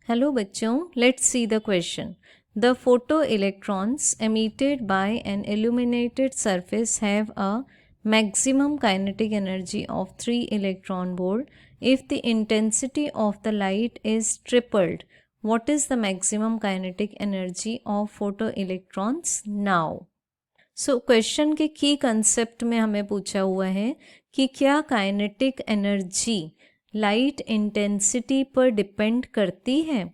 Hello बच्चों, let's see the question. The photoelectrons emitted by an illuminated surface have a maximum kinetic energy of 3 electron volt. If the intensity of the light is tripled, what is the maximum kinetic energy of photoelectrons now? So question के की concept में हमें पूछा हुआ है कि क्या kinetic energy light intensity पर डिपेंड करती है.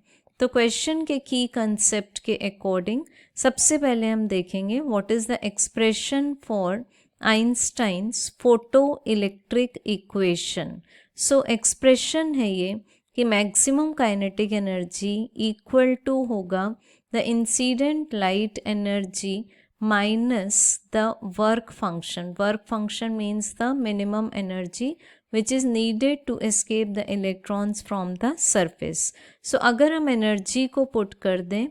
तो क्वेश्चन के की कंसेप्ट के अकॉर्डिंग सबसे पहले हम देखेंगे what is the expression for Einstein's photoelectric equation. So expression है ये कि maximum kinetic energy equal to होगा the incident light energy minus the work function. Work function means the minimum energy which is needed to escape the electrons from the surface. So अगर हम energy को put कर दें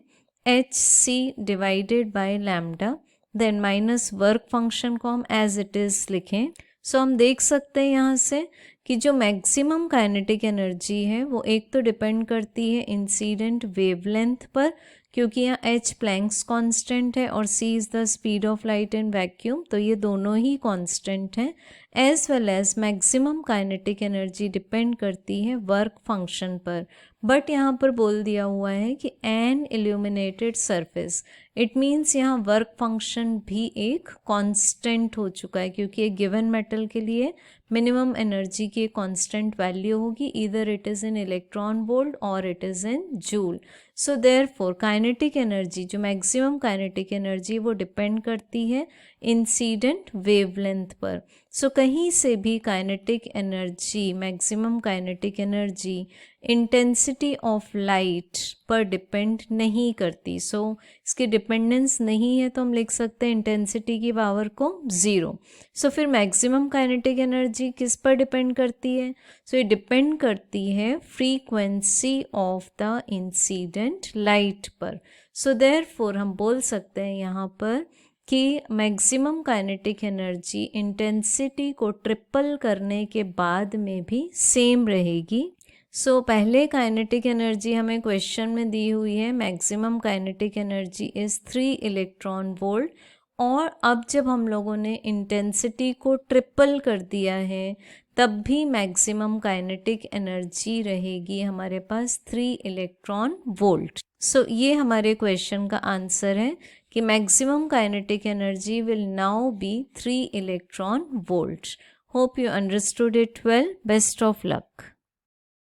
hc divided by lambda, then minus work function को हम as it is लिखें. So हम देख सकते हैं यहाँ से कि जो मैक्सिमम काइनेटिक एनर्जी है वो एक तो डिपेंड करती है इंसिडेंट वेवलेंथ पर, क्योंकि यहाँ h प्लैंक्स कांस्टेंट है और c is the speed of light in vacuum, तो ये दोनों ही कांस्टेंट हैं. As well as maximum kinetic energy depend करती है वर्क फंक्शन पर. बट यहाँ पर बोल दिया हुआ है कि an illuminated surface, it means यहाँ वर्क फंक्शन भी एक कांस्टेंट हो चुका है, क्योंकि एक गिवन मेटल के लिए मिनिमम एनर्जी की कांस्टेंट वैल्यू होगी, either it is in electron volt or it is in joule. So therefore kinetic energy, जो मैक्सिमम काइनेटिक एनर्जी वो डिपेंड करती है इंसिडेंट वेवलेंथ पर. सो कहीं से भी kinetic energy, maximum kinetic energy intensity of light पर डिपेंड नहीं करती. सो इसकी डिपेंडेंस नहीं है, तो हम लिख सकते हैं इंटेंसिटी की पावर को 0. सो फिर मैक्सिमम काइनेटिक एनर्जी किस पर डिपेंड करती है? सो ये डिपेंड करती है frequency of the incident light पर. सो देयरफॉर हम बोल सकते हैं यहाँ पर कि मैक्सिमम काइनेटिक एनर्जी इंटेंसिटी को ट्रिपल करने के बाद में भी सेम रहेगी. सो पहले काइनेटिक एनर्जी हमें क्वेश्चन में दी हुई है, maximum kinetic energy is 3 electron volt, और अब जब हम लोगों ने इंटेंसिटी को ट्रिपल कर दिया है तब भी मैक्सिमम काइनेटिक एनर्जी रहेगी हमारे पास 3 इलेक्ट्रॉन वोल्ट. सो ये हमारे क्वेश्चन का आंसर है कि maximum kinetic energy will now be 3 electron volt. Hope you understood it well. Best of luck.